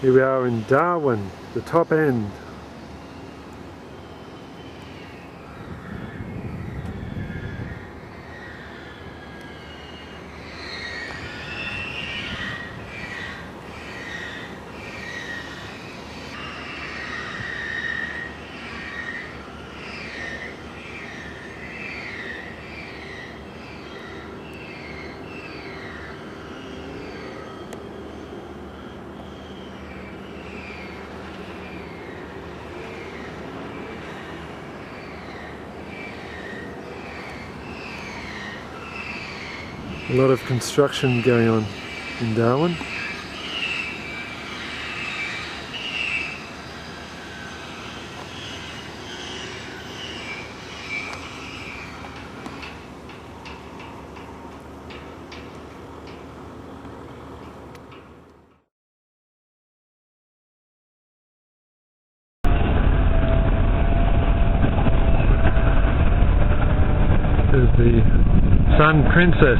Here we are in Darwin, the top end. A lot of construction going on in Darwin. This is the Sun Princess.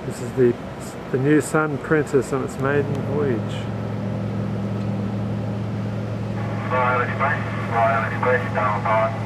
This is the new Sun Princess on its maiden voyage. Royal Express, down power.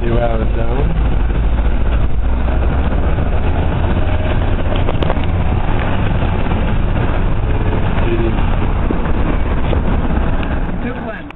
You are in Darwin. Good one.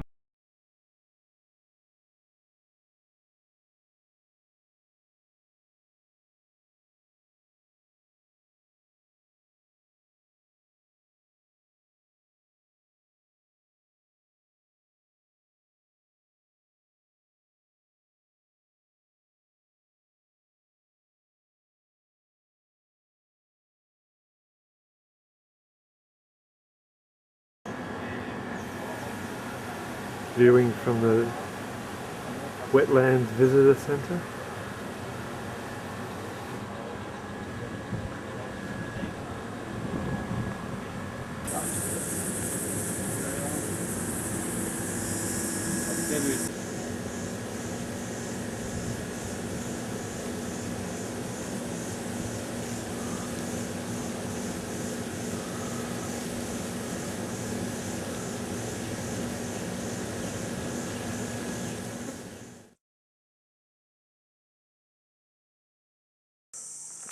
Viewing from the Wetlands Visitor Centre.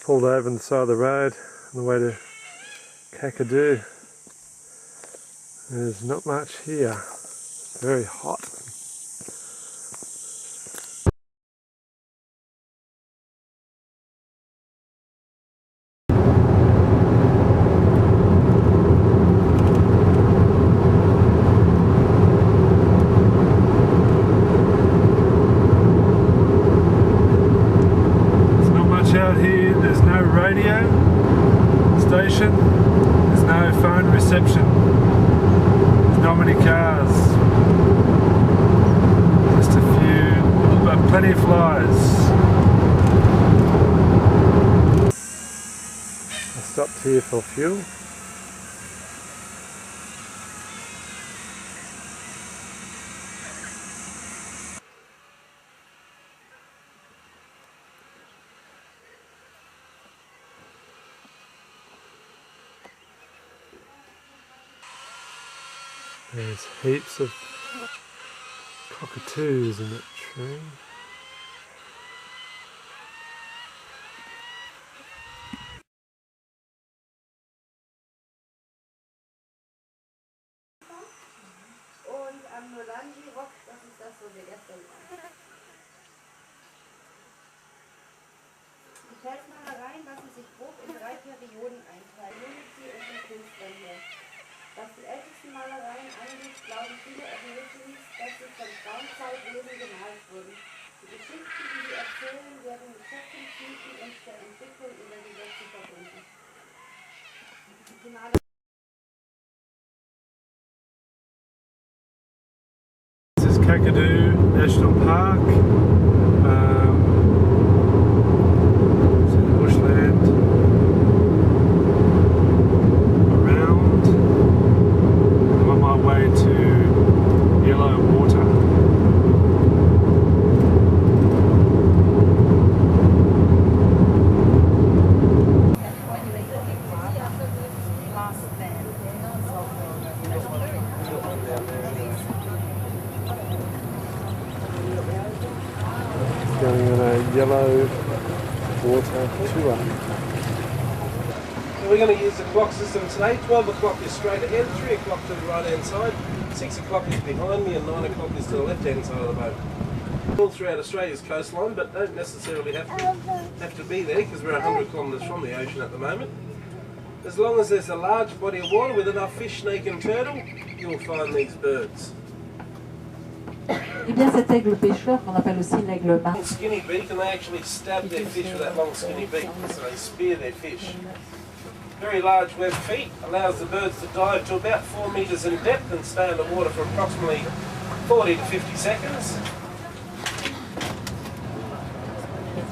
Pulled over on the side of the road on the way to Kakadu. There's not much here. It's very hot. There's not much out here. There's no radio station. There's no phone reception. There's not many cars. Just a few, but plenty of flies. I stopped here for fuel. There's heaps of cockatoos in that tree. Und am Nolangi-Rock, das ist das, wo wir gestern waren. Die Felsmalereien lassen sich grob in 3 Perioden einteilen. Unity und den Künstlern hier. Was die ältesten Malereien angeht, glauben viele Aborigines, dass sie von Steinzeitwesen gemalt wurden. Die Geschichten, die sie erzählen, werden mit Schöpfungsmythen und der Entwicklung über die Welt verbunden. Die finale This is Kakadu National Park. It's in the bushland. Around. I'm on my way to Yellow Water. Going on a Yellow Water tour. So we're going to use the clock system today. 12 o'clock is straight ahead, 3 o'clock to the right hand side, 6 o'clock is behind me and 9 o'clock is to the left hand side of the boat. All throughout Australia's coastline, but don't necessarily have to be there because we're 100 kilometres from the ocean at the moment. As long as there's a large body of water with enough fish, snake and turtle, you'll find these birds. Eh bien, cet aigle pêcheur, qu'on appelle aussi l'aigle Long marc, skinny beak, and they actually stab their fish with that long skinny beak, so they spear their fish. Very large webbed feet allows the birds to dive to about 4 metres in depth and stay underwater for approximately 40 to 50 seconds.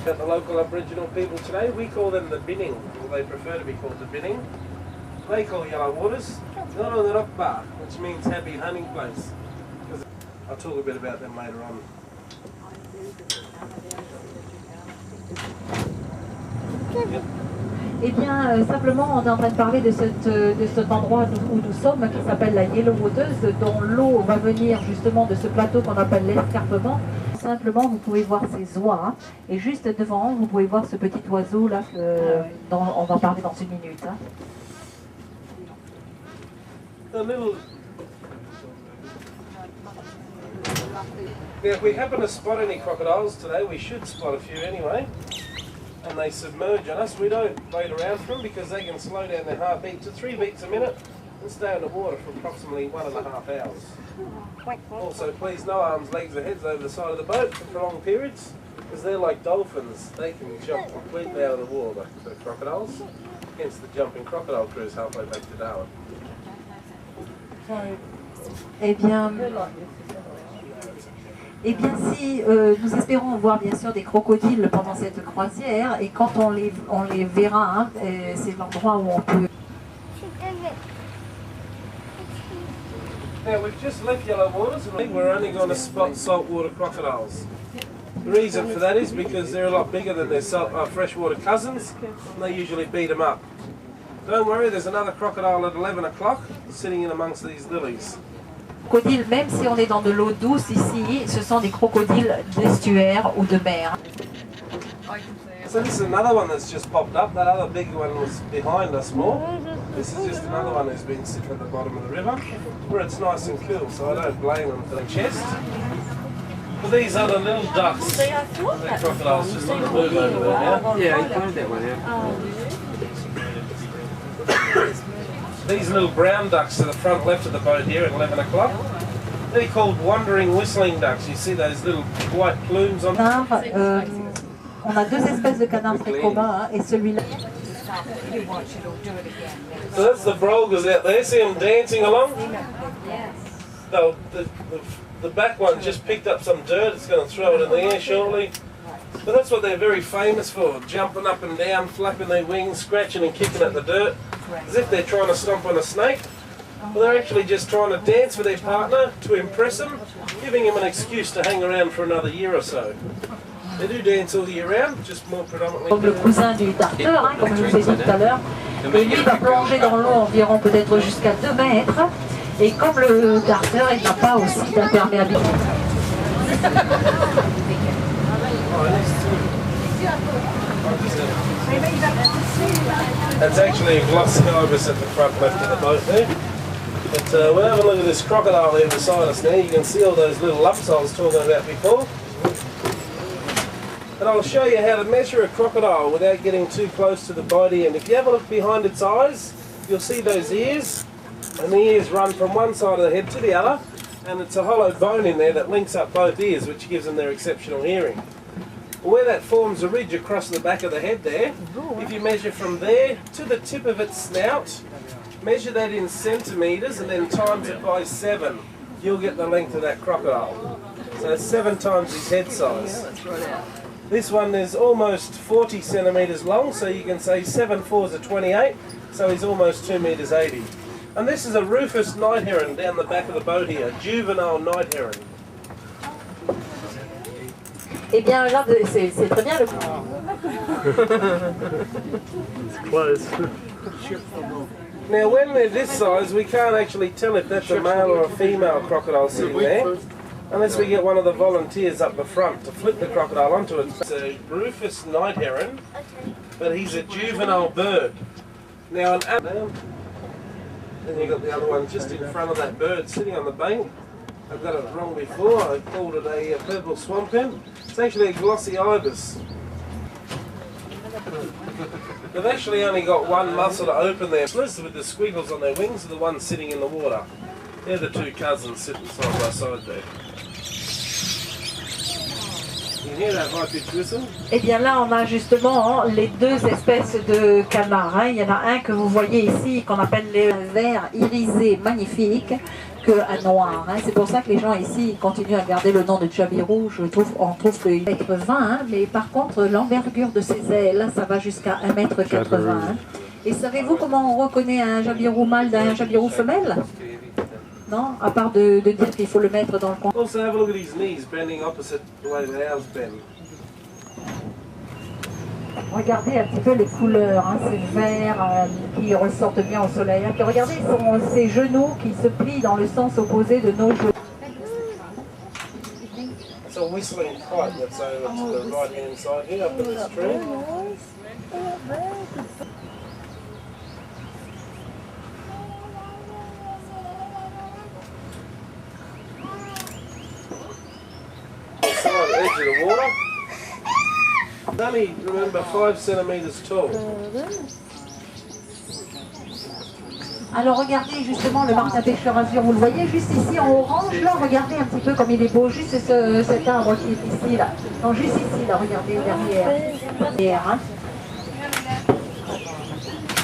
About the local Aboriginal people today, we call them the binning, or they prefer to be called the binning. They call Yellow Waters Bar, which means happy hunting place. I'll talk a bit about them later on. Yep. eh bien, simplement, on est en train de parler de cet endroit où nous sommes, qui s'appelle la Yellow Waters, dont l'eau va venir justement de ce plateau qu'on appelle l'escarpement. Simplement, vous pouvez voir ces oies, et juste devant, vous pouvez voir ce petit oiseau là dont on va parler dans une minute. Hein. Now, if we happen to spot any crocodiles today, we should spot a few anyway, and they submerge on us, we don't wait around for them because they can slow down their heartbeat to 3 beats a minute and stay underwater for approximately 1.5 hours. Also, please, no arms, legs or heads over the side of the boat for prolonged periods, because they're like dolphins. They can jump completely out of the water, the crocodiles. Hence the jumping crocodile cruise halfway back to Darwin. Eh bien, si nous espérons voir bien sûr des crocodiles pendant cette croisière, et quand on les verra, hein, c'est l'endroit où on peut. Now, we've just left Yellow Waters and we're only going to spot saltwater crocodiles. The reason for that is because they're a lot bigger than their freshwater cousins, and they usually beat them up. Don't worry, there's another crocodile at 11 o'clock sitting in amongst these lilies. Crocodiles, même si on est dans de l'eau douce ici, ce sont des crocodiles d'estuaire ou de mer. So this is another one that's just popped up. That other big one was behind us more. This is just another one who's been sitting at the bottom of the river, where it's nice and cool, so I don't blame them for the chest. But these are the little ducks. The crocodile's just on the move over there now. Yeah, he pointed that one out. These little brown ducks to the front left of the boat here at 11 o'clock. They're called wandering whistling ducks. You see those little white plumes on them? On a deux espèces de canards très communs, hein, et celui-là. So that's the brolgas out there. See them dancing along? No, the back one just picked up some dirt. It's going to throw it in the air shortly. But that's what they're very famous for, jumping up and down, flapping their wings, scratching and kicking at the dirt, as if they're trying to stomp on a snake. But they're actually just trying to dance with their partner to impress him, giving him an excuse to hang around for another year or so. They do dance all year round, just more predominantly. Comme le cousin du darteur, hein, comme je vous ai dit tout à l'heure, et lui va plonger dans l'eau environ peut-être jusqu'à 2 mètres, et comme le darteur, il n'a pas aussi d'imperméabilité. That's actually a glossy ibis at the front left of the boat there. But we'll have a look at this crocodile here beside us now. You can see all those little lumps I was talking about before. And I'll show you how to measure a crocodile without getting too close to the body. And if you have a look behind its eyes, you'll see those ears. And the ears run from one side of the head to the other. and it's a hollow bone in there that links up both ears, which gives them their exceptional hearing. Where that forms a ridge across the back of the head there, if you measure from there to the tip of its snout, measure that in centimetres and then times it by 7, you'll get the length of that crocodile. So it's 7 times his head size. This one is almost 40 centimetres long, so you can say 7 fours are 28, so he's almost 2 metres 80. And this is a rufous night heron down the back of the boat here, juvenile night heron. Eh bien là, c'est très bien le Close. Now when they're this size, we can't actually tell if that's a male or a female crocodile sitting there, unless we get one of the volunteers up the front to flip the crocodile onto it. It's a rufous night heron, but he's a juvenile bird. Now an adult, then you've got the other one just in front of that bird sitting on the bank. I've got it wrong before, I called it a purple swamp hen. It's actually a glossy ibis. They've actually only got one muscle to open their slits with the squiggles on their wings are the ones sitting in the water. They're the 2 cousins sitting side by side there. You hear that high pitched whistle? Eh bien là, on a justement les 2 espèces de canards. Hein. Il y en a un que vous voyez ici, qu'on appelle les verts irisés magnifiques, qu'un noir. Hein. C'est pour ça que les gens ici continuent à garder le nom de Jabiru. On trouve qu'il va être 20, hein, mais par contre, l'envergure de ses ailes, ça va jusqu'à 1,80 m. Hein. Et savez-vous comment on reconnaît un Jabiru mâle d'un Jabiru femelle? Non, à part de dire qu'il faut le mettre dans le coin. Also have a look at his knees bending opposite the way the ours bend. Regardez un petit peu les couleurs, hein, ces verts qui ressortent bien au soleil. Hein. Puis regardez ces genoux qui se plient dans le sens opposé de nos genoux. It's a whistling kite that's over to the right hand side here up in this tree. Side edge of the water. It's only, remember, 5 centimetres tall. Alors regardez justement le martin pêcheur azur, vous le voyez juste ici en orange, là regardez un petit peu comme il est beau, juste cet arbre qui est ici là, non juste ici là, regardez derrière, hein.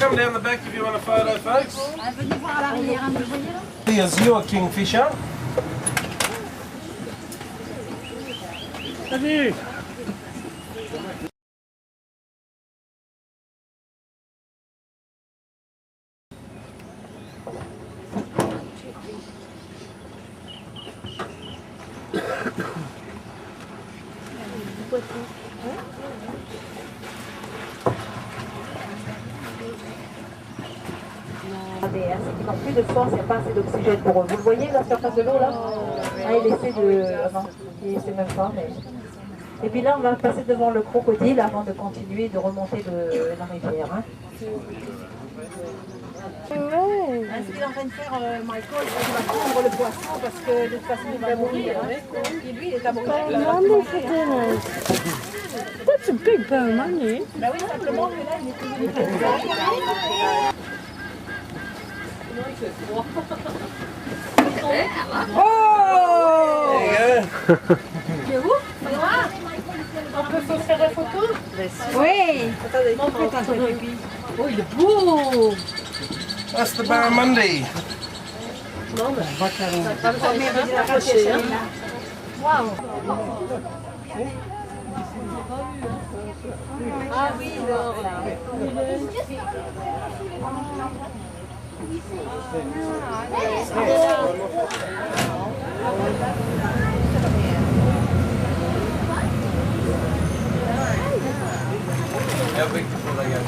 Come down the back if you want a photo, folks. Venez voir à l'arrière, hein, vous voyez là? The azure kingfisher. Salut. C'est qu'ils n'ont plus de force, il n'y a pas assez d'oxygène pour eux. Vous le voyez la surface de l'eau là? Ah, il essaie de... non, il essaie même pas, mais... Et puis là, on va passer devant le crocodile avant de continuer de remonter de la rivière. Hein. Ce qu'il est en train de faire, Michael, c'est qu'il va prendre le poisson parce que de toute façon il va mourir. Hein. Et lui, il est amoureux. That's a big bone, isn't it? Bah oui, simplement que là, il est toujours Oh! There you go. On peut se faire une photo? Oui. Oh, il est beau! That's the barramundi. Waouh. Ah oui, l'or là. How big before they go?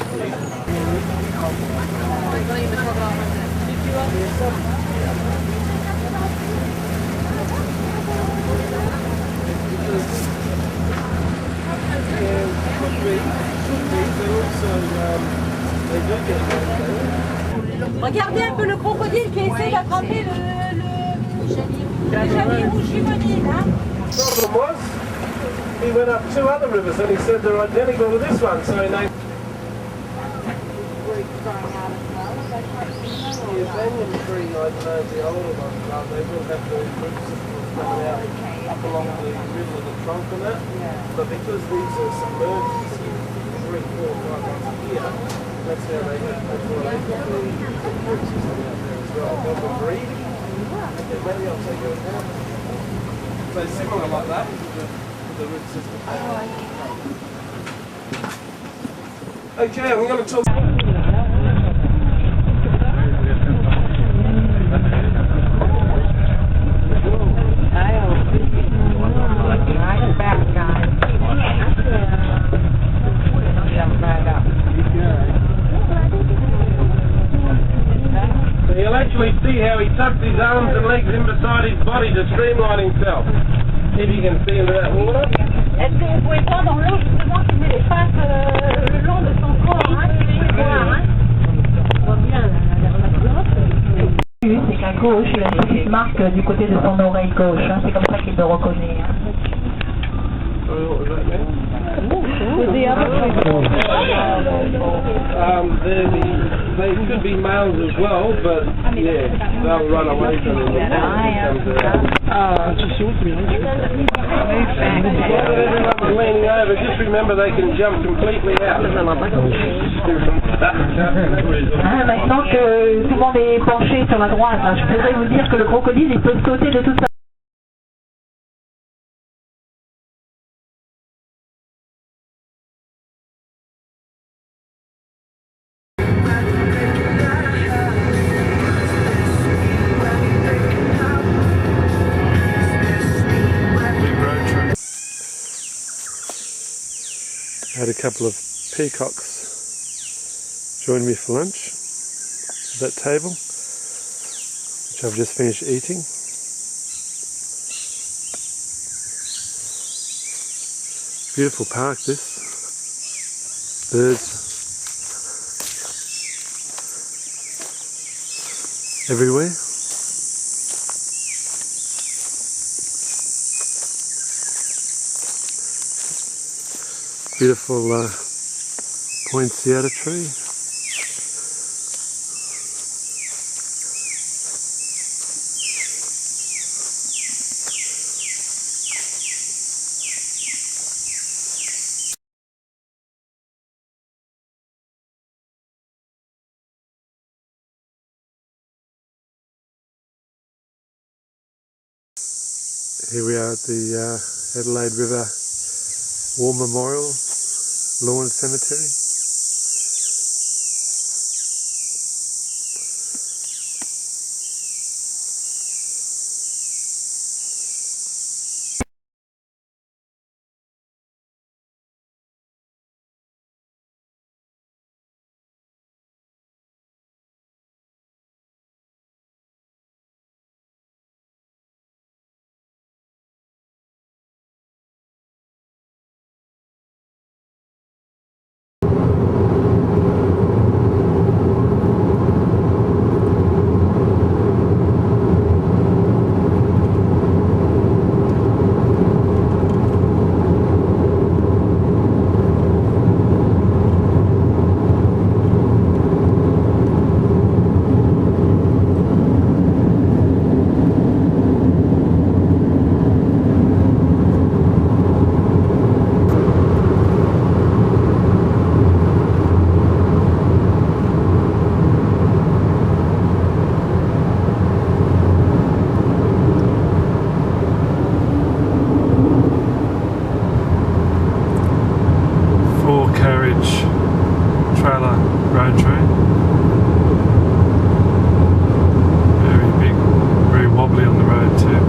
Regardez un peu le crocodile qui essaie d'attraper le jabiru juvénile. Hein. The problem was, he went up 2 other rivers and he said they're identical to this one, so he named... banyan tree, I don't know, the older ones, they will have the root systems coming out up along the middle of the trunk and that. But because these are submerged 3, 4, 5 months a year, that's how they have, that's why they get the root system out there as well. They'll be breeding. Okay, maybe I'll take it down. So similar like that with the root system. Okay, I'm going to talk. You'll actually see how he tucks his arms and legs in beside his body to streamline himself. See if you can see into that water. Est-ce que vous pouvez voir dans l'eau justement qu'il met les pattes le long de son corps, hein, on voit bien la culotte. C'est qu'à gauche, il a une petite marque du côté de son oreille gauche, hein. C'est comme ça qu'il le reconnaît. Hein. They could be males as well, but yeah, they'll run away from him. Leaning over, just remember they can jump completely out. Maintenant que tout le monde est penché sur la droite, hein, je pourrais vous dire que le crocodile il peut sauter de toute façon. I had a couple of peacocks join me for lunch at that table, which I've just finished eating. Beautiful park this. Birds everywhere. Beautiful poinsettia tree. Here we are at the Adelaide River War Memorial Lawn Cemetery. Trailer road train. Very big, very wobbly on the road too.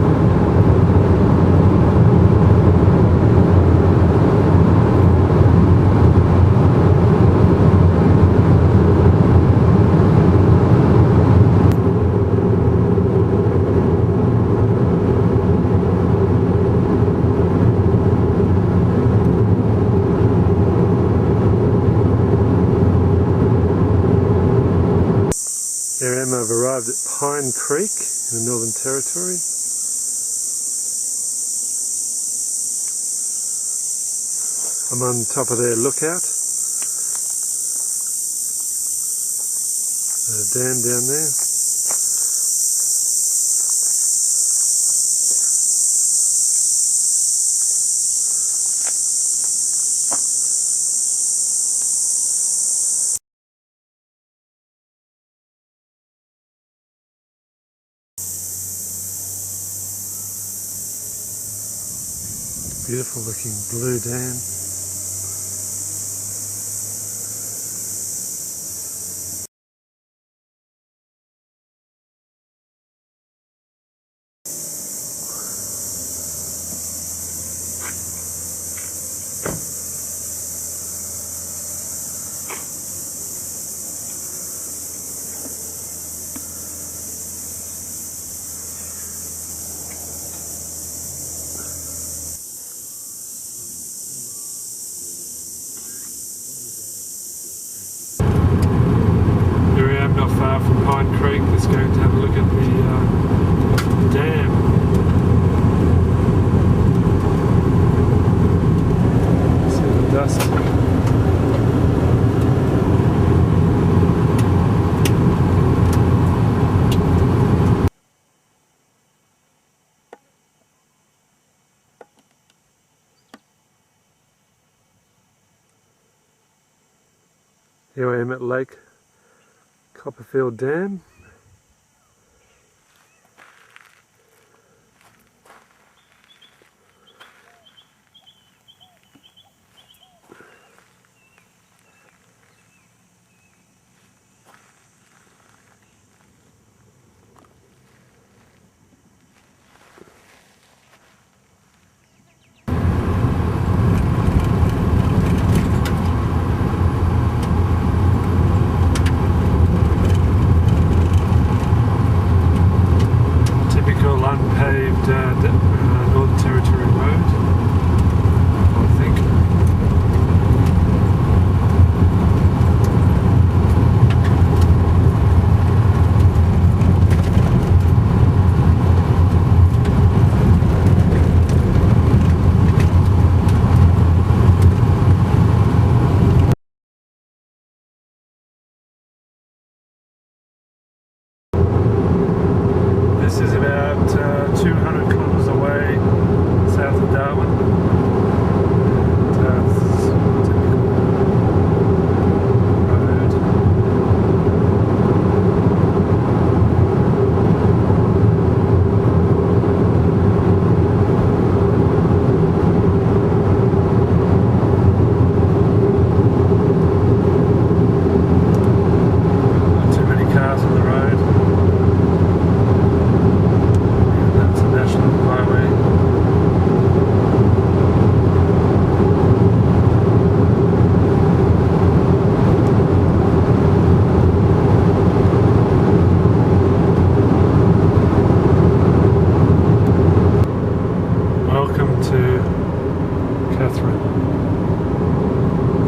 Here I am, I've arrived at Pine Creek in the Northern Territory. I'm on top of their lookout. There's a dam down there. Beautiful looking blue dam. Not far from Pine Creek. Let's go to have a look at the dam. See the dust. Here I am at Lake Copperfield Dam. Unpaved Northern Territory Road, I think. This is about 200 kilometres away south of Darwin. It's a typical road. Not too many cars on the road. Welcome to Katherine.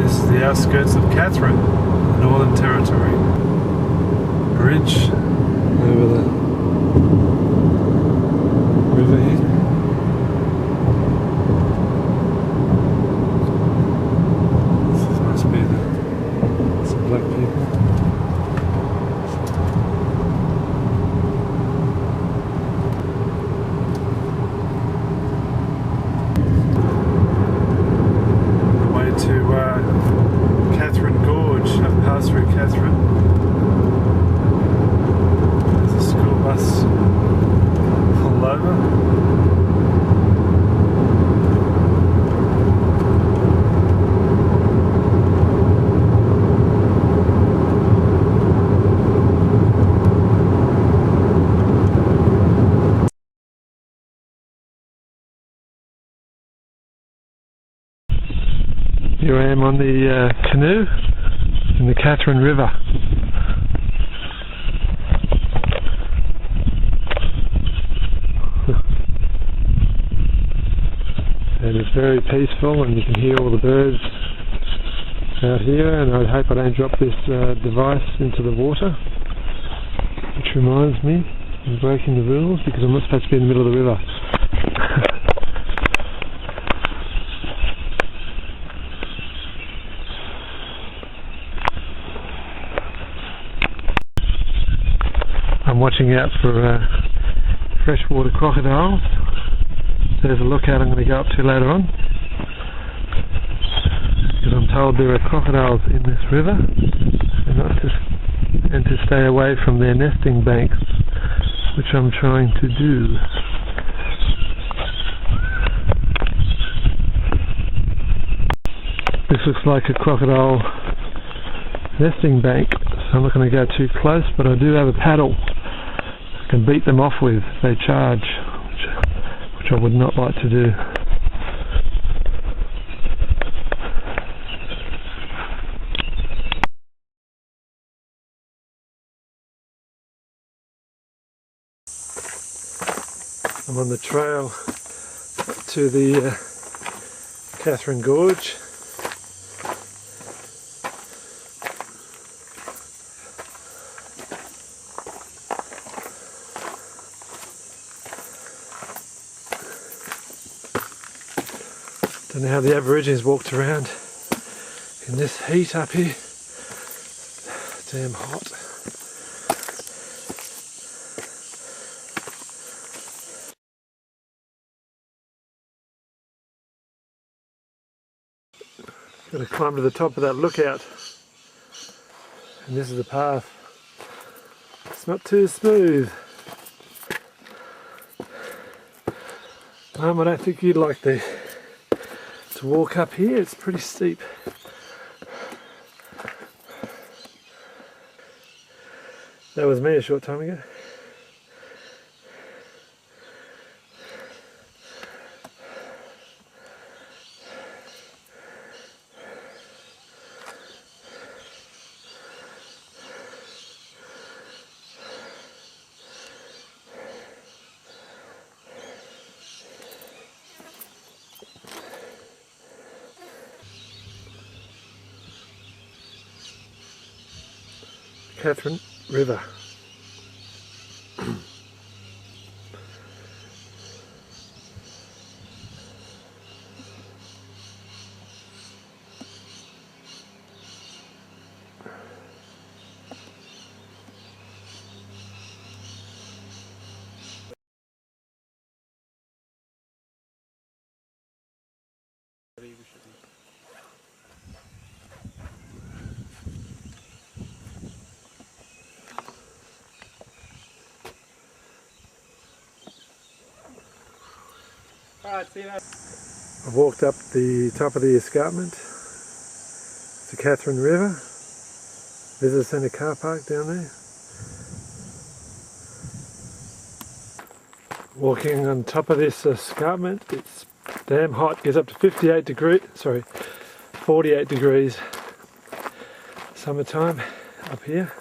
This is the outskirts of Katherine, the Northern Territory. Bridge over the river here. This must be some black people. To Katherine Gorge. I've passed through Katherine. There's a school bus pulled over. Here I am on the canoe in the Katherine River. And it's very peaceful and you can hear all the birds out here, and I hope I don't drop this device into the water, which reminds me I'm breaking the rules because I'm not supposed to be in the middle of the river. I'm watching out for freshwater crocodiles. There's a lookout I'm going to go up to later on, because I'm told there are crocodiles in this river, and to stay away from their nesting banks, which I'm trying to do. looks like a crocodile nesting bank, so I'm not going to go too close, but I do have a paddle I can beat them off with if they charge, which I would not like to do. I'm on the trail to the Catherine Gorge. Don't know how the Aborigines walked around in this heat up here. Damn hot. Got to climb to the top of that lookout, and this is the path. It's not too smooth. I don't think you'd like to walk up here. It's pretty steep. That was me a short time ago. Catherine River. I've walked up the top of the escarpment to Catherine River. Visitor Centre car park down there. Walking on top of this escarpment, it's damn hot. Gets up to 48 degrees, 48 degrees. Summertime up here.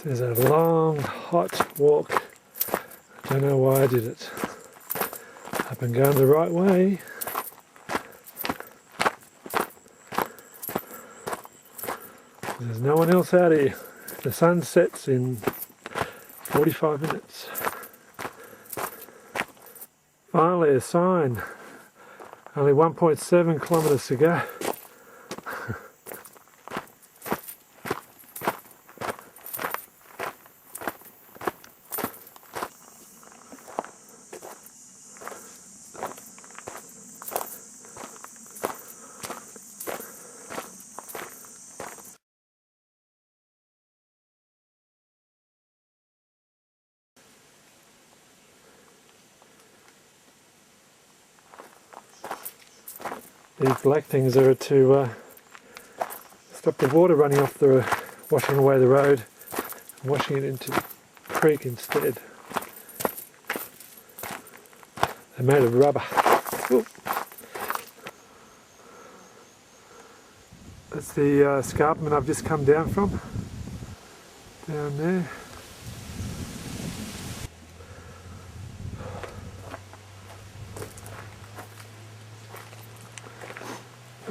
This is a long, hot walk. I don't know why I did it. I've been going the right way. There's no one else out here. The sun sets in 45 minutes. Finally a sign. Only 1.7 kilometres to go. These black things are to stop the water running off the, washing away the road, and washing it into the creek instead. They're made of rubber. Ooh. That's the escarpment I've just come down from, down there.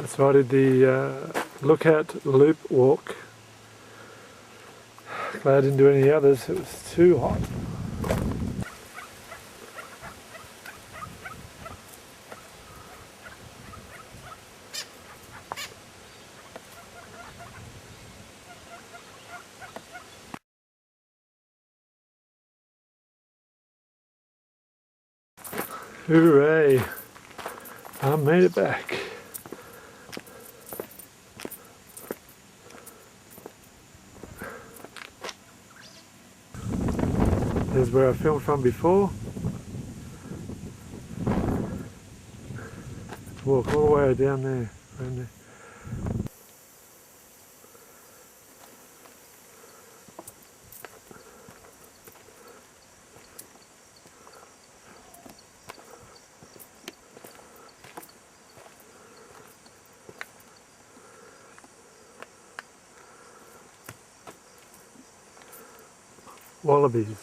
So I did the lookout loop walk. Glad I didn't do any others, it was too hot. Hooray! I made it back. There's where I filmed from before. Walk all the way down there, around there. Wallabies.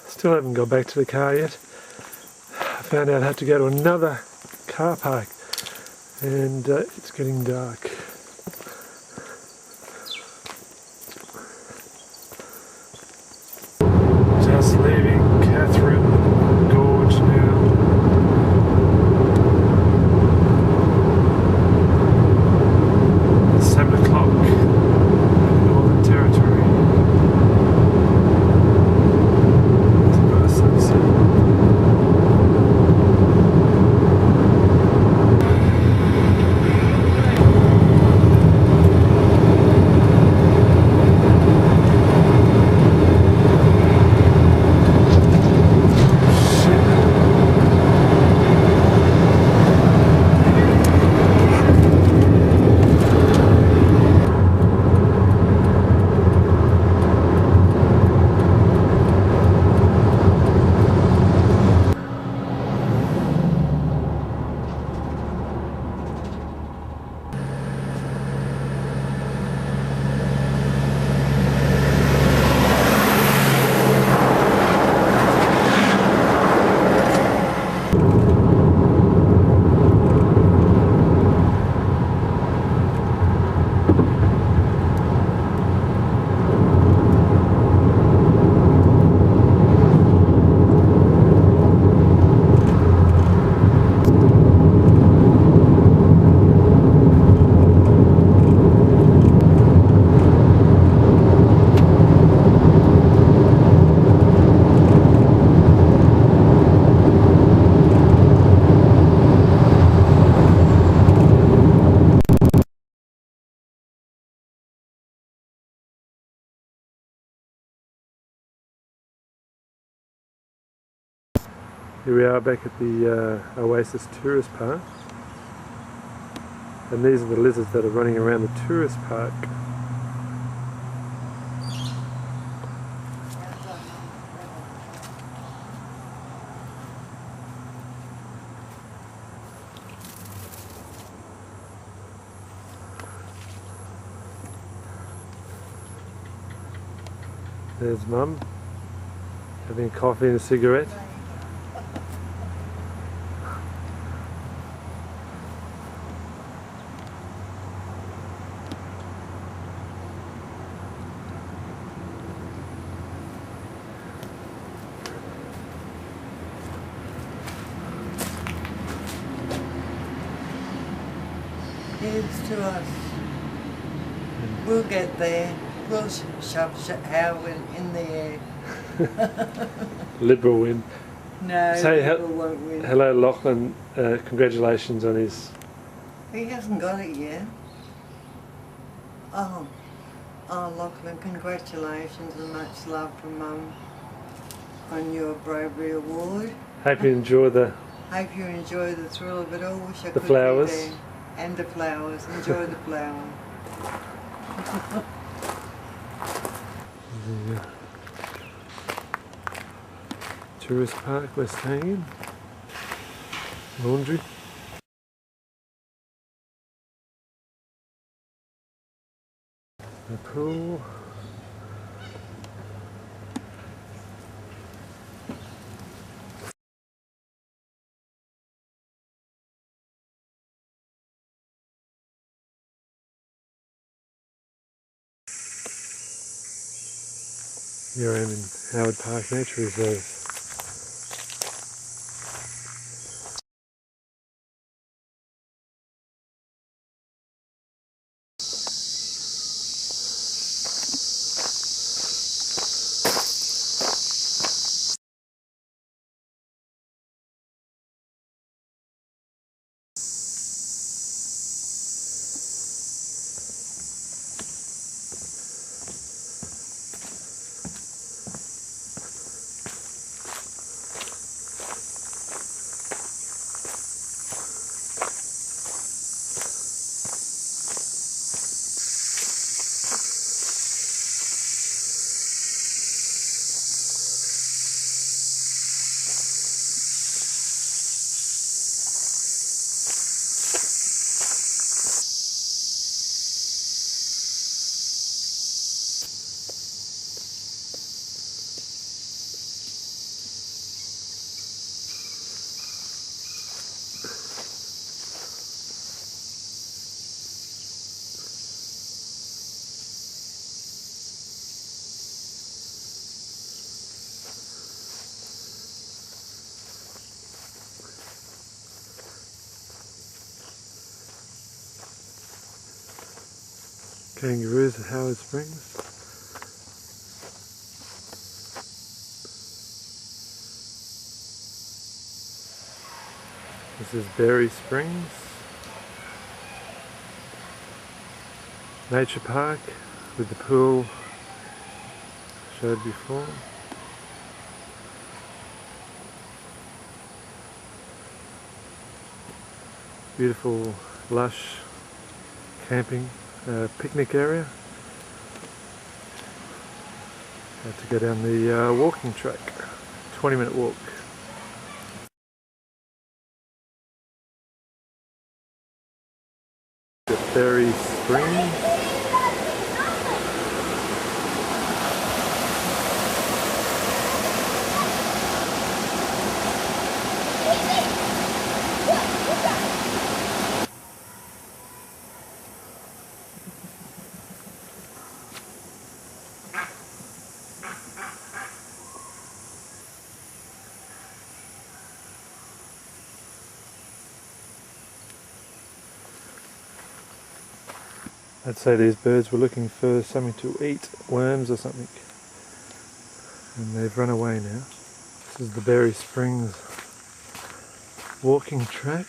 Still haven't got back to the car yet. I found out I had to go to another car park and it's getting dark. Just leaving Catherine Gorge now. It's 7 o'clock in the Northern Territory. Here we are back at the Oasis Tourist Park, and these are the lizards that are running around the tourist park. There's Mum having a coffee and a cigarette. Here's to us. We'll get there. We'll shove Howard in the air. Liberal win. No, Say Liberal won't win. hello Lachlan, congratulations on his... He hasn't got it yet. Oh, Lachlan, congratulations and much love from Mum on your bravery award. Hope you enjoy the... Hope you enjoy the thrill of it all. Wish I The could flowers. be there. And the flowers. Enjoy the flowers. The tourist park we're staying in. Laundry. The pool. Here I am in Howard Park Nature Reserve. Kangaroos at Howard Springs. This is Berry Springs Nature Park with the pool showed before. Beautiful, lush camping picnic area. Had to go down the walking track, 20-minute walk. The Berry Springs. I'd say these birds were looking for something to eat, worms or something, and they've run away now. This is the Berry Springs walking track.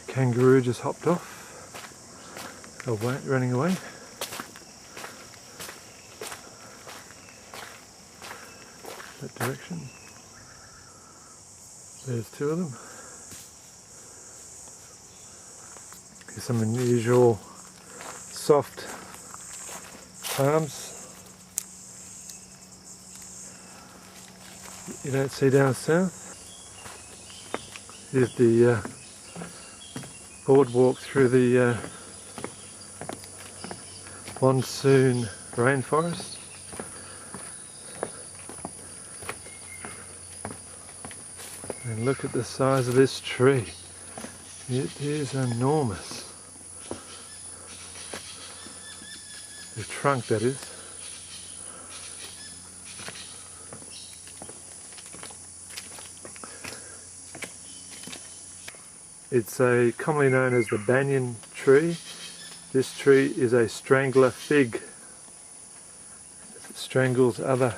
Kangaroo just hopped off, running away. That direction. There's two of them. Here's some unusual soft palms you don't see down south. Here's the boardwalk through the monsoon rainforest. And look at the size of this tree. It is enormous. The trunk, that is. It's commonly known as the banyan tree. This tree is a strangler fig. It strangles other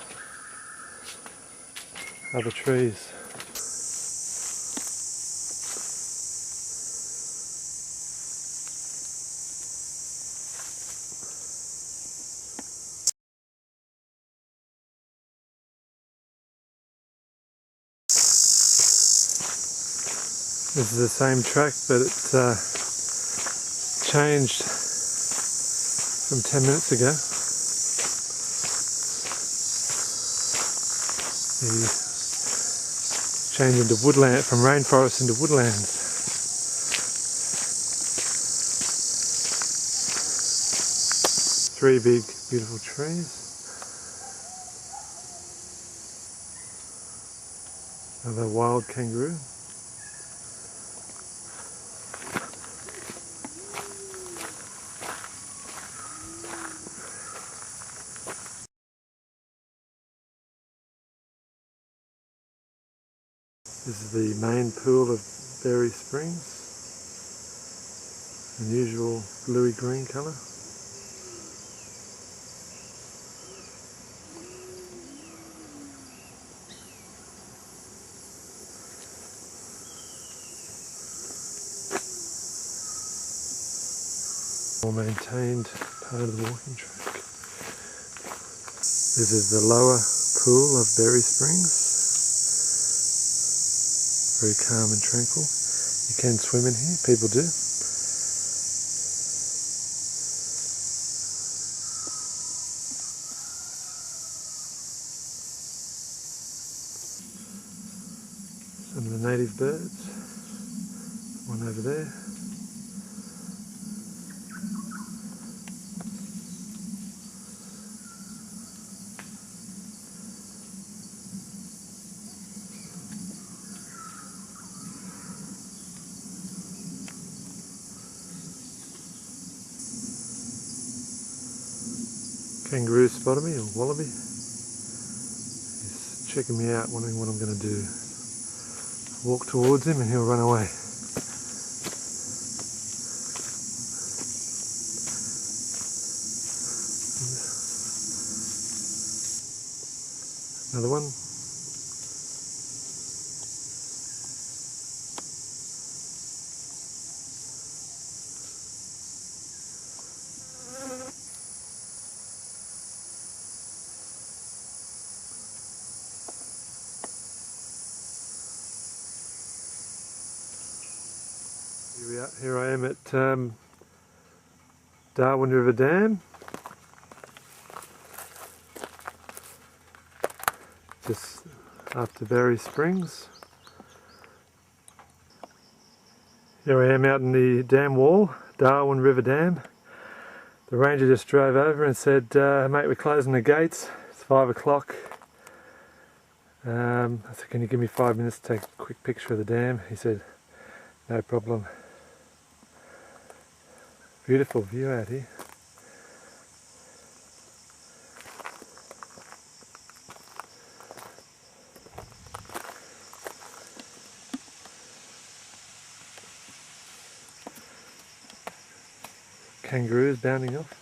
trees. This is the same track, but it changed from 10 minutes ago. It's changed into woodland, from rainforest into woodlands. 3 big beautiful trees. Another wild kangaroo. This is the main pool of Berry Springs. Unusual bluey green colour. Well maintained part of the walking track. This is the lower pool of Berry Springs. Very calm and tranquil. You can swim in here, people do. Some of the native birds. One over there. Kangaroo spotted me, or wallaby. He's checking me out, wondering what I'm going to do. Walk towards him and he'll run away. Another one. Here I am at Darwin River Dam. Just after Berry Springs. Here I am out in the dam wall, Darwin River Dam. The ranger just drove over and said, mate, we're closing the gates. It's 5 o'clock. I said, can you give me 5 minutes to take a quick picture of the dam? He said, no problem. Beautiful view out here. Kangaroos bounding off.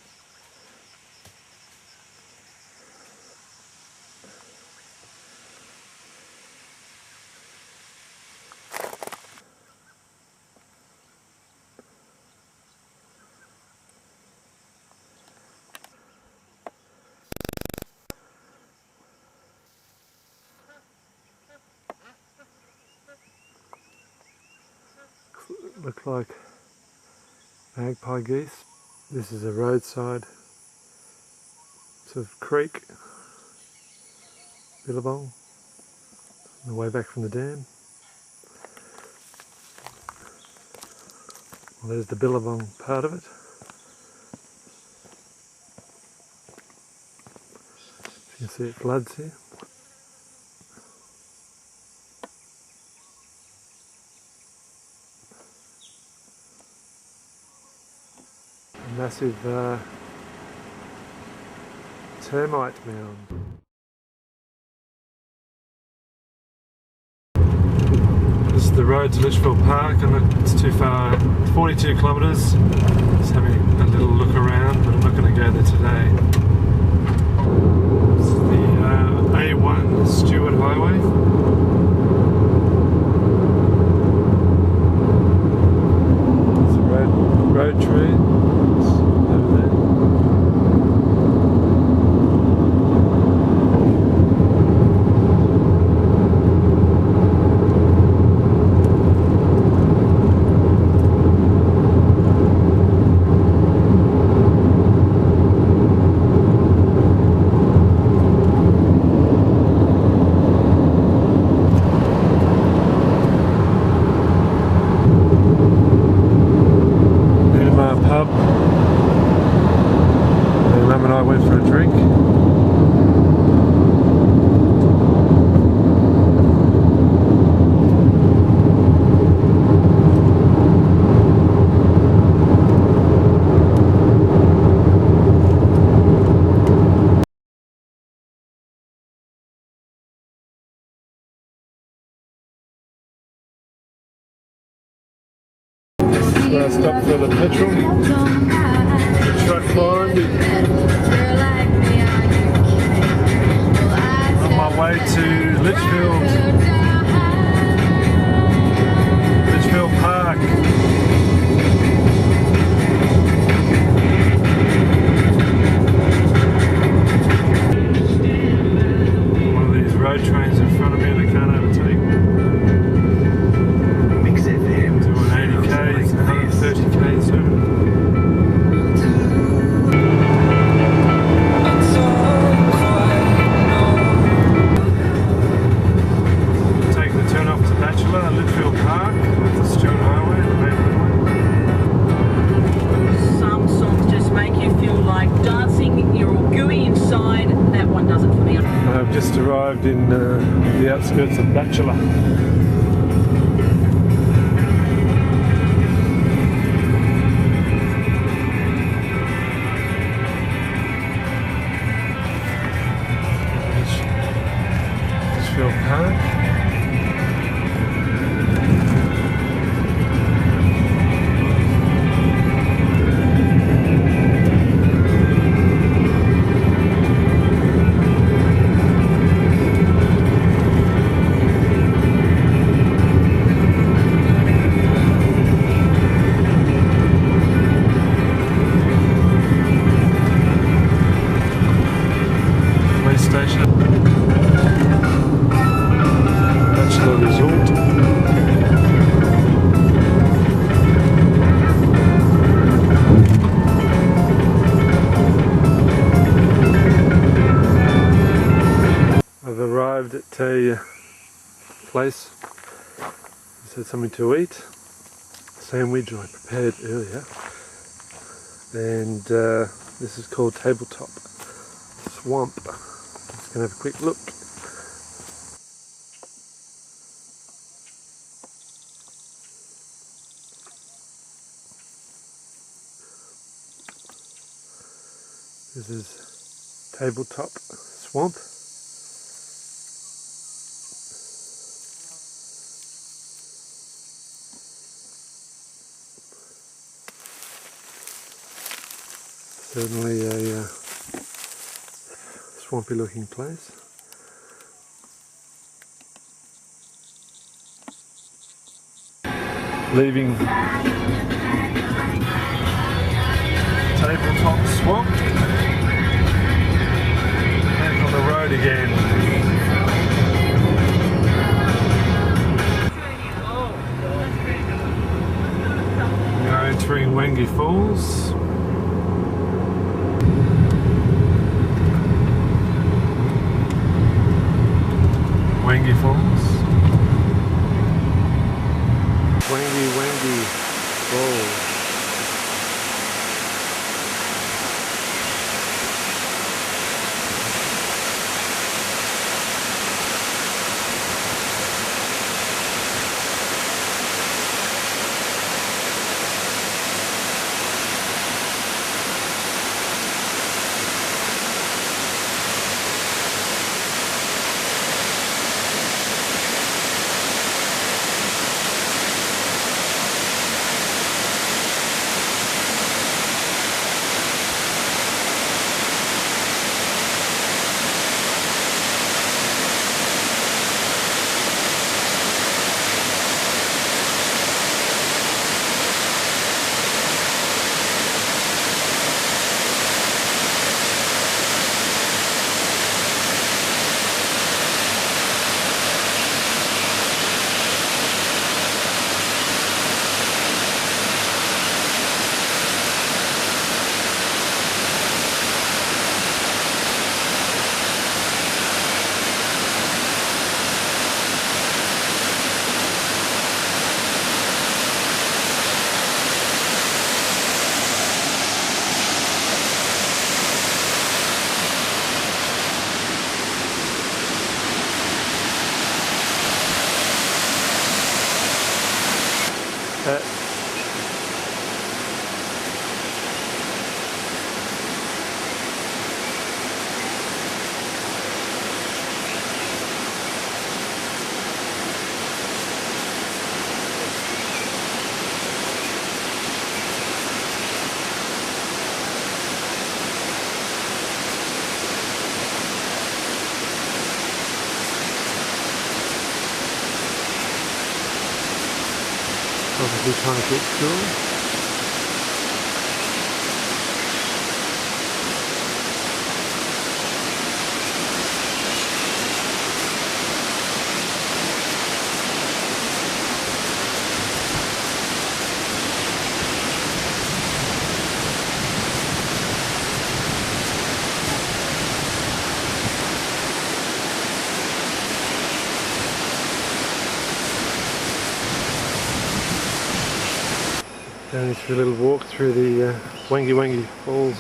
Look like magpie geese. This is a roadside sort of creek, billabong, on the way back from the dam. Well, there's the billabong part of it. You can see it floods here. Massive termite mound. This is the road to Litchfield Park, and it's too far, 42 kilometres. Just having a little look around, but I'm not going to go there today. This is the A1 Stewart Highway. There's a road tree. where I stopped for the petrol. Truck behind it. On my way to Litchfield Park. One of these road trains in front of me they can't overtake. Mix FM. Doing 80 k's, 130 k's soon. Litchfield Park, the Stewart Highway, the main highway. Some songs just make you feel like dancing, you're all gooey inside. That one does it for me. I've just arrived in the outskirts of Bachelor. Litchfield Park. Station. Bachelor Resort. I've arrived at a place. Just had something to eat. Sandwich I prepared earlier. And this is called Tabletop Swamp. Let's go have a quick look. This is Tabletop Swamp. Certainly a swampy looking place. Leaving Tabletop Swamp and on the road again. We are entering Wangi Falls. Wangi Falls. Wangi Falls. Obviously trying to keep cool. Going for a little walk through the Wangi Falls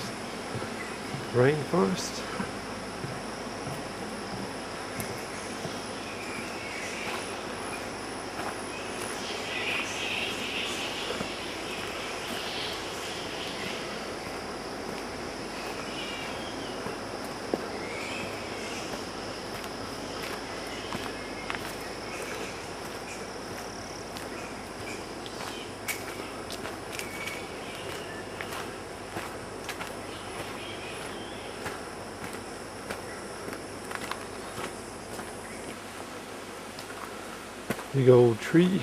rainforest. Big old tree.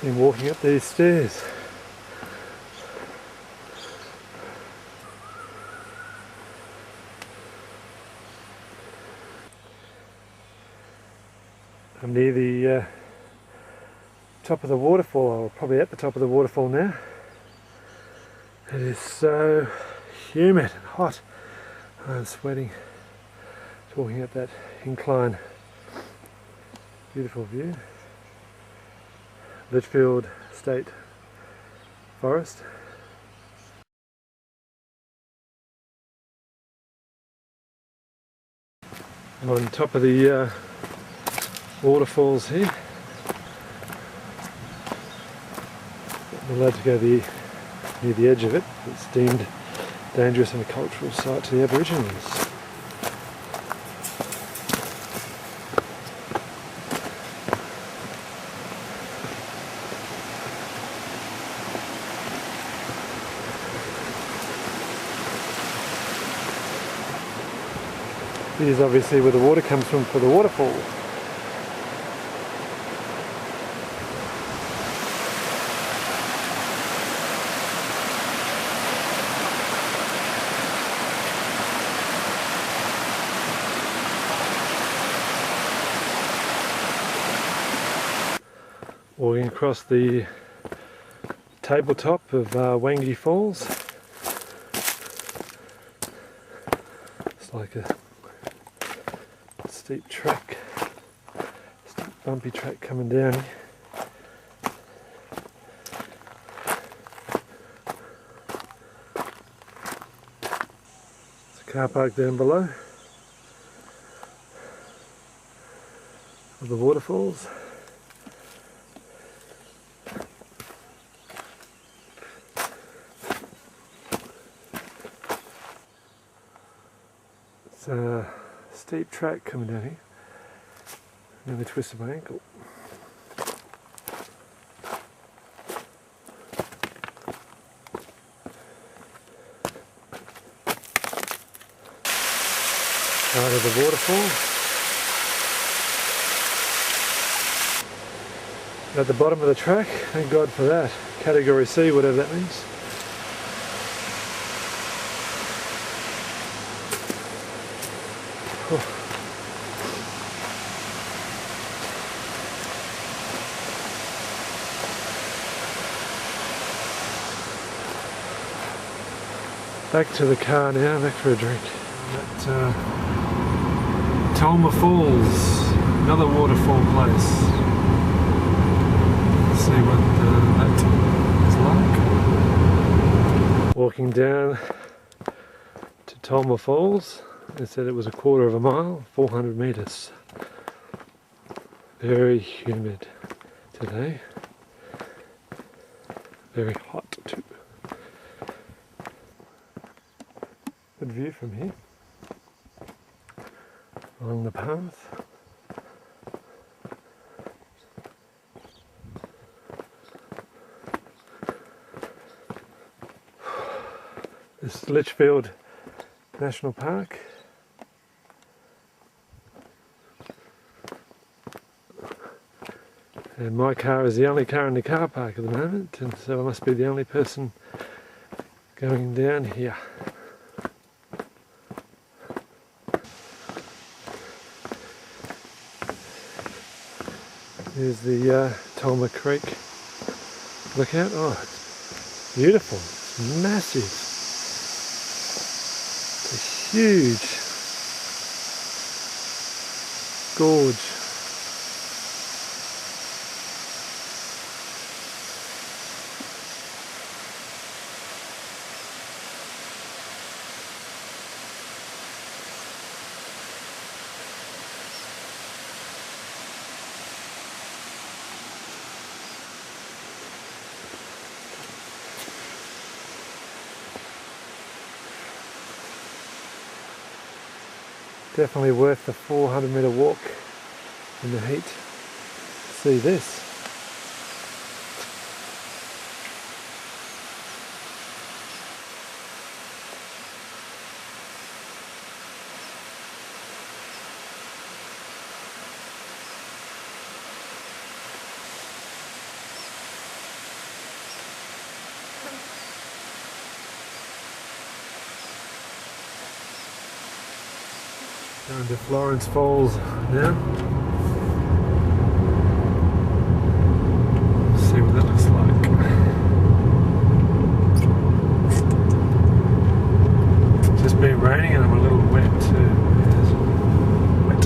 Been walking up these stairs. I'm near the top of the waterfall, or probably at the top of the waterfall now. It is so humid and hot. I'm sweating walking up that incline. Beautiful view. Litchfield State Forest. I'm on top of the waterfalls here. I'm allowed to go near the edge of it. It's deemed dangerous and a cultural site to the Aborigines. Here's obviously where the water comes from for the waterfall. Walking across the tabletop of Wangi Falls. It's like a steep track, steep bumpy track coming down here. There's a car park down below of the waterfalls. It's a steep track coming down here. Nearly twisted my ankle. Out of the waterfall. At the bottom of the track, thank God for that. Category C, whatever that means. Oh. Back to the car now, back for a drink. At Tolma Falls, another waterfall place. Let's see what that is like. Walking down to Tolma Falls, they said it was a quarter of a mile, 400 metres. Very humid today. Very hot too. Good view from here along the path. This Litchfield National Park. And my car is the only car in the car park at the moment, and so I must be the only person going down here. Here's the Tolma Creek lookout. Oh, it's beautiful. It's massive. It's a huge gorge. Definitely worth the 400-metre walk in the heat. See this. Going to Florence Falls now. See what that looks like. It's just been raining and I'm a little wet too. Yes. Wet.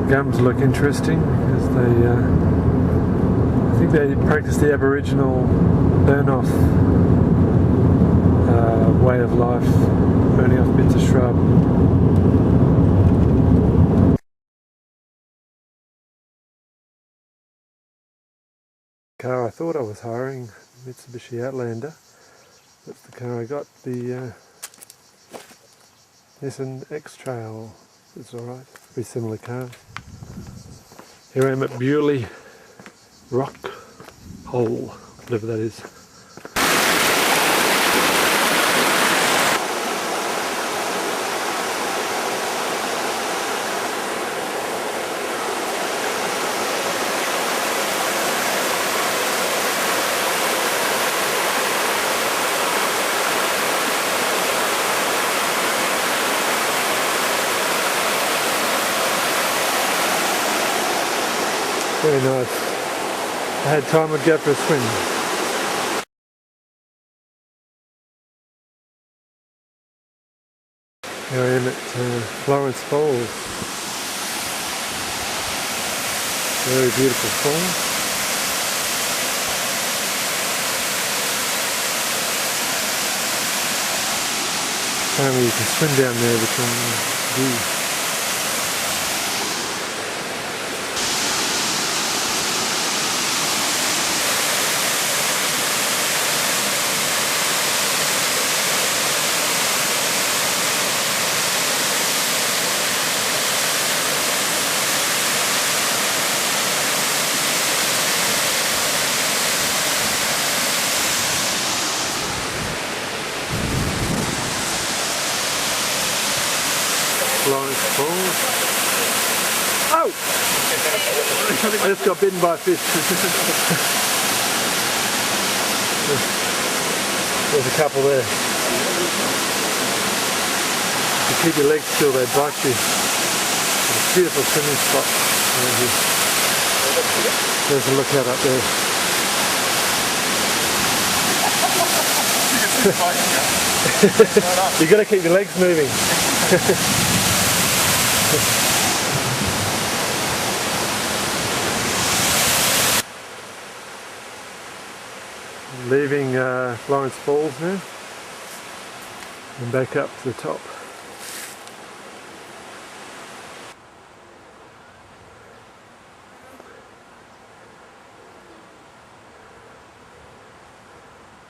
Gums look interesting because they, I think they practice the Aboriginal burn-off way of life, burning off bits of shrub. Car I thought I was hiring, Mitsubishi Outlander. That's the car I got. The Nissan X-Trail. It's alright, very similar cars. Here I am at Bewley Rock Hole, whatever that is. Very nice. If I had time, I'd go for a swim. Here I am at Florence Falls. Very beautiful falls. Apparently you can swim down there, which I'm do. Florence Falls. Oh! I just got bitten by a fish. There's a couple there. If you keep your legs still, they bite you. It's a beautiful swimming spot. There's a lookout up there. You've got to keep your legs moving. Leaving Florence Falls now and back up to the top.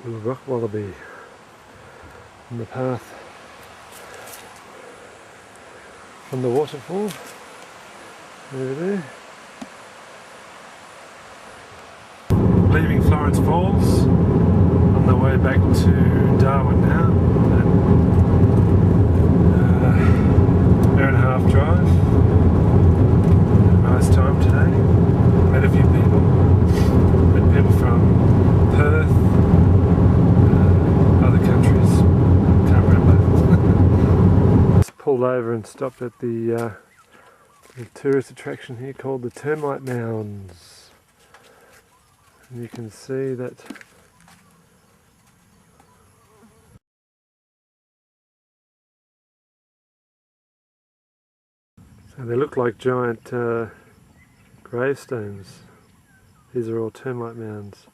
Little rock wallaby on the path from the waterfall over there. leaving Florence Falls on the way back to Darwin now. Hour and a half drive. Nice time today. Met a few people. Met people from Perth, other countries. Can't remember. Just pulled over and stopped at the tourist attraction here called the Termite Mounds. And you can see that so they look like giant gravestones. These are all termite mounds.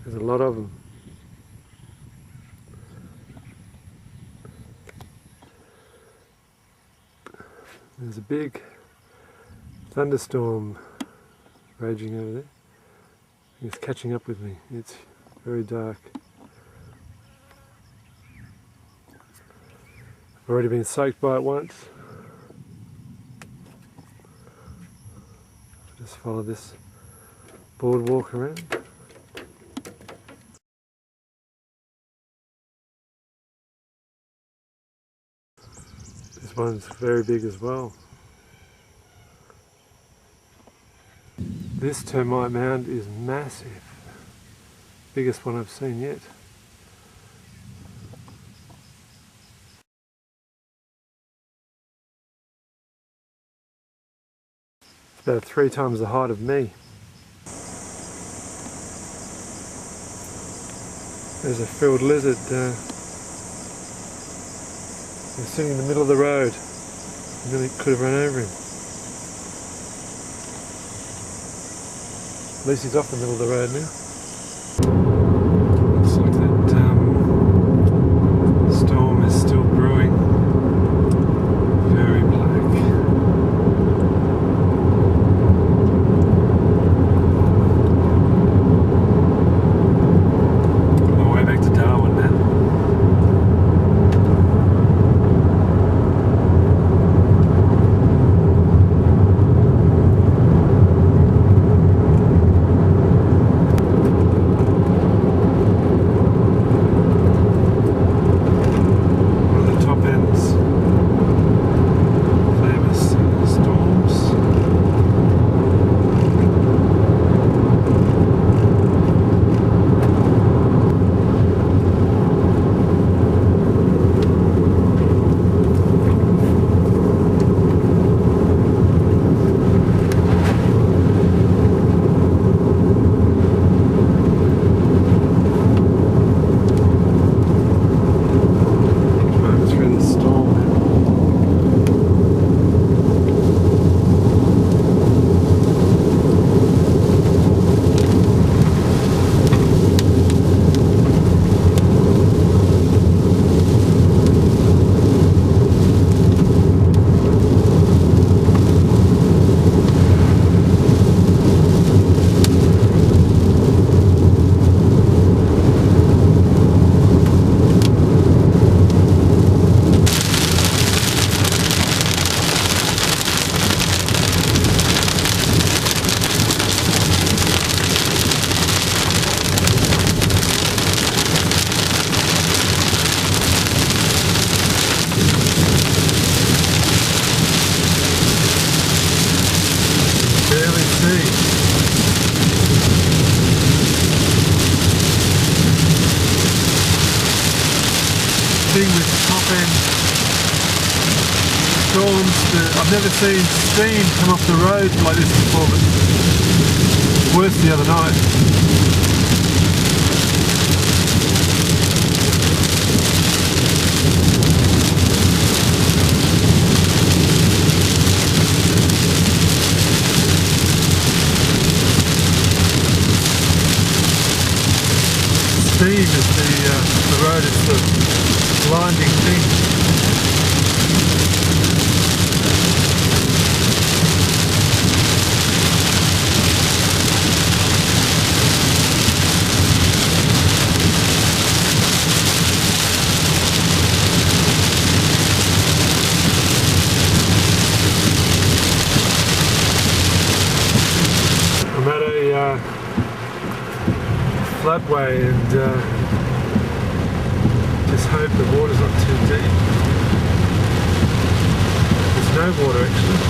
There's a lot of them. There's a big thunderstorm raging over there. It's catching up with me. It's very dark. I've already been soaked by it once. Just follow this boardwalk around. This one's very big as well. This termite mound is massive. Biggest one I've seen yet. It's about 3 times the height of me. There's a frilled lizard. He's sitting in the middle of the road. I nearly could have run over him. At least he's off the middle of the road now. Looks like that storm is still brewing. Very black. On the way back to Darwin now. With top end storms that I've never seen steam come off the road like this before, but worse the other night. road, it's the blinding thing. I'm at a floodway and just hope the water's not too deep. There's no water actually.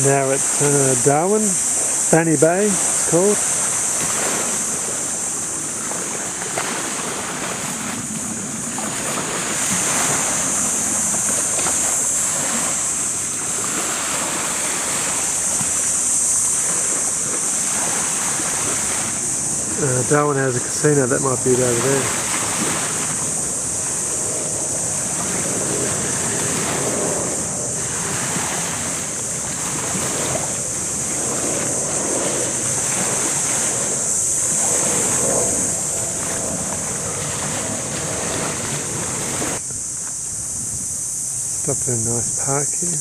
Now at Darwin, Fanny Bay it's called. Darwin has a casino, that might be it over there. Up in a nice park here.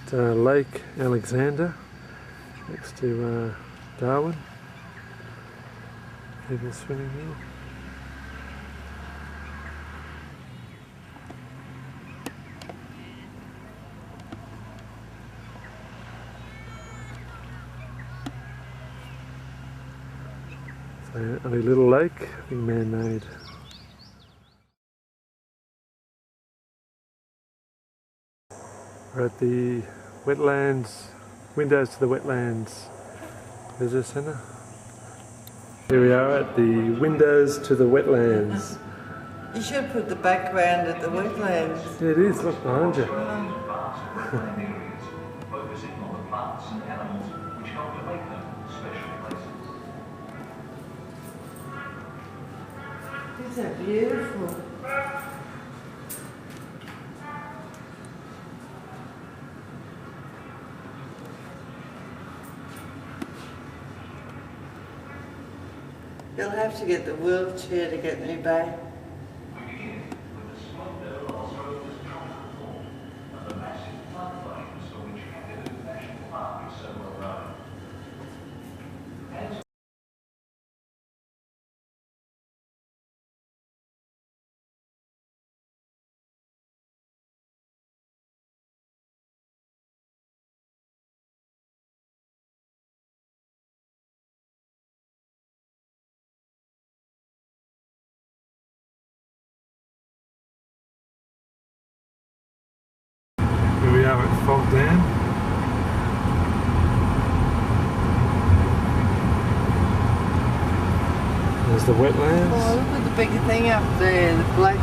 It's Lake Alexander next to Darwin. People swimming here. A little lake, I think man-made. We're at the wetlands, windows to the wetlands visitor centre. Here we are at the windows to the wetlands. You should put the background at the wetlands. Yeah, it is, look behind you. Focusing on the plants and animals which help to make them special places. These are beautiful. You'll have to get the wheelchair to get me back. We begin with the smoke level of Australia's tropical form and the massive floodplains for which Kangaroo National Park is so well known. Here we are at Fog Dam. There's the wetlands. Oh, look at the big thing up there, the black